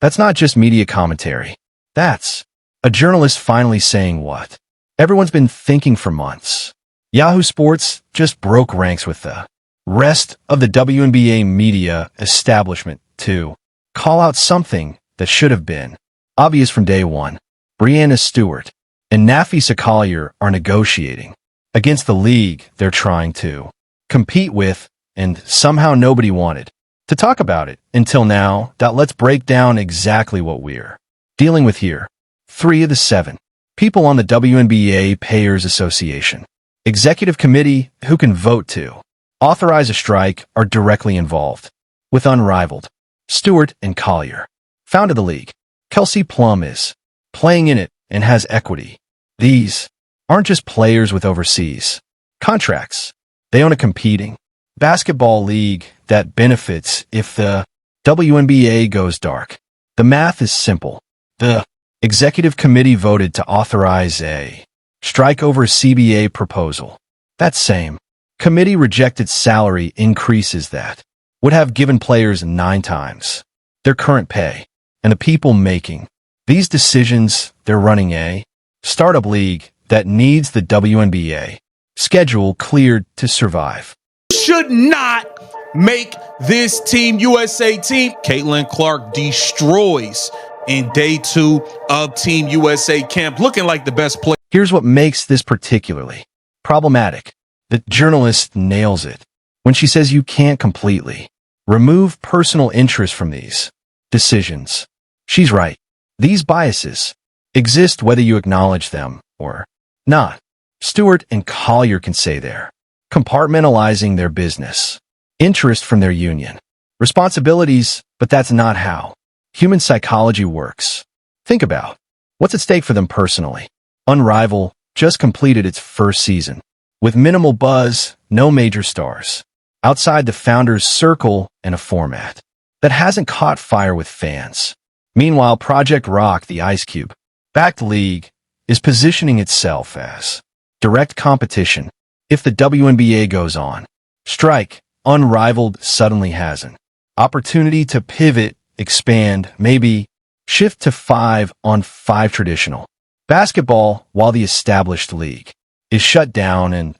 That's not just media commentary. That's a journalist finally saying what everyone's been thinking for months. Yahoo Sports just broke ranks with the rest of the WNBA media establishment to call out something that should have been obvious from day one. Breanna Stewart and Nafisa Collier are negotiating against the league they're trying to compete with, and somehow nobody wanted to talk about it until now. Let's break down exactly what we're dealing with here. 3 of the 7 people on the WNBA Players Association Executive Committee who can vote to authorize a strike are directly involved with Unrivaled. Stewart and Collier founded the league. Kelsey Plum is playing in it and has equity. These aren't just players with overseas contracts. They own a competing basketball league that benefits if the WNBA goes dark. The math is simple. The executive committee voted to authorize a strike over a CBA proposal. That same committee rejected salary increases that would have given players 9 times their current pay. And the people making these decisions, they're running a startup league that needs the WNBA schedule cleared to survive. Should not make this Team USA team. CaitlinClark destroys in day 2 of Team USA camp, looking like the best player. Here's what makes this particularly problematic. The journalist nails it when she says you can't completely remove personal interest from these decisions. She's right. These biases exist whether you acknowledge them or not. Stewart and Collier can say they're compartmentalizing their business interest from their union responsibilities, but that's not how human psychology works. Think about what's at stake for them personally. Unrivaled just completed its first season with minimal buzz, no major stars, outside the founders' circle, and a format that hasn't caught fire with fans. Meanwhile, Project Rock, the Ice Cube-backed league, is positioning itself as direct competition. If the WNBA goes on strike, Unrivaled suddenly has an opportunity to pivot, expand, maybe shift to 5-on-5 traditional basketball while the established league is shut down, and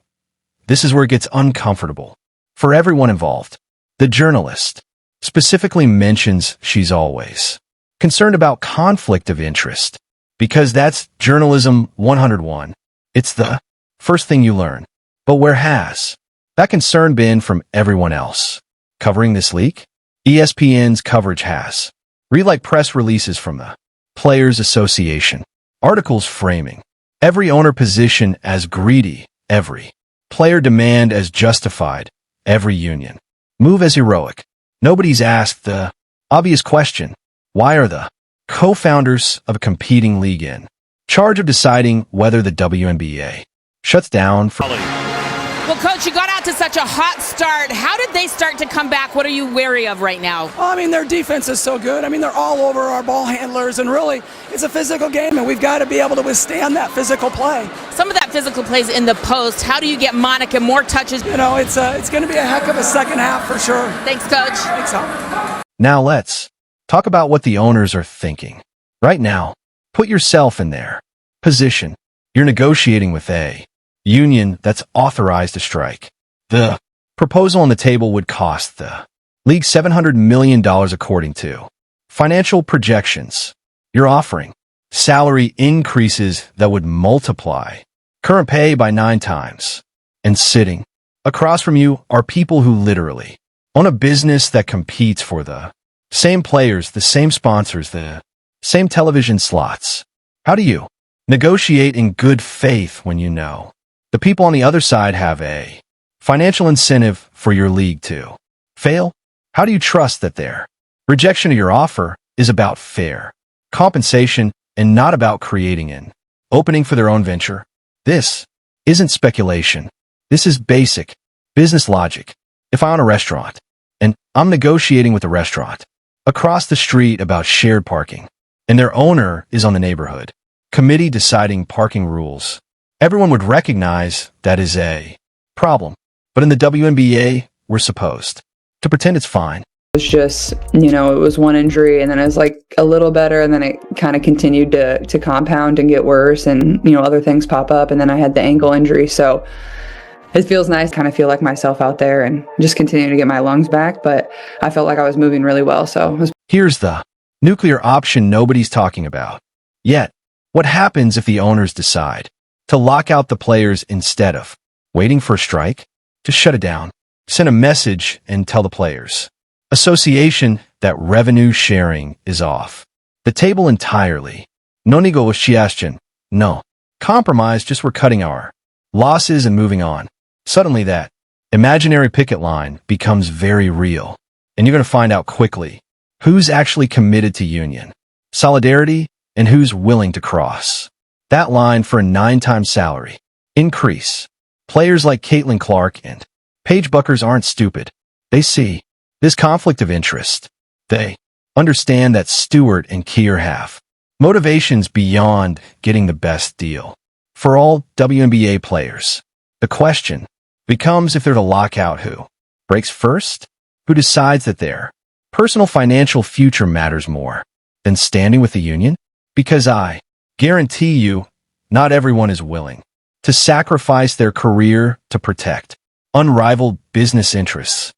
this is where it gets uncomfortable for everyone involved. The journalist specifically mentions she's always concerned about conflict of interest because that's journalism 101. It's the first thing you learn. But where has that concern been from everyone else covering this league? ESPN's coverage has read press releases from the Players Association, articles framing every owner position as greedy, every player demand as justified, every union move as heroic. Nobody's asked the obvious question: why are the co-founders of a competing league in charge of deciding whether the WNBA shuts down for... Well, Coach, you got out to such a hot start. How did they start to come back? What are you wary of right now? Well, their defense is so good. They're all over our ball handlers, and really, it's a physical game, and we've got to be able to withstand that physical play. Some of that physical plays in the post. How do you get Monica more touches? It's going to be a heck of a second half for sure. Thanks, Coach. Thanks, Howard. Now let's talk about what the owners are thinking. Right now, put yourself in their position. You're negotiating with a union that's authorized to strike. The proposal on the table would cost the league $700 million according to financial projections. You're offering salary increases that would multiply current pay by 9 times. And sitting across from you are people who literally own a business that competes for the same players, the same sponsors, the same television slots. How do you negotiate in good faith when you know the people on the other side have a financial incentive for your league to fail? How do you trust that their rejection of your offer is about fair compensation and not about creating an opening for their own venture? This isn't speculation. This is basic business logic. If I own a restaurant and I'm negotiating with a restaurant across the street about shared parking, and their owner is on the neighborhood committee deciding parking rules, everyone would recognize that is a problem. But in the WNBA, we're supposed to pretend it's fine. was just, it was one injury, and then it was like a little better, and then it kind of continued to compound and get worse, and other things pop up, and then I had the ankle injury. So it feels nice, kind of feel like myself out there and just continue to get my lungs back. But I felt like I was moving really well. So it was. Here's the nuclear option nobody's talking about yet. What happens if the owners decide to lock out the players instead of waiting for a strike? Just shut it down. Send a message and tell the players association that revenue sharing is off the table entirely. No negotiation. No compromise. Just we're cutting our losses and moving on. Suddenly that imaginary picket line becomes very real, and you're going to find out quickly who's actually committed to union solidarity and who's willing to cross that line for a 9-time salary increase. Players like CaitlinClark and Paige Buckers aren't stupid. They see this conflict of interest. They understand that Stewart and Keir have motivations beyond getting the best deal. For all WNBA players, the question becomes if they're to lock out who breaks first, who decides that their personal financial future matters more than standing with the union. Because I guarantee you, not everyone is willing to sacrifice their career to protect unrivaled business interests.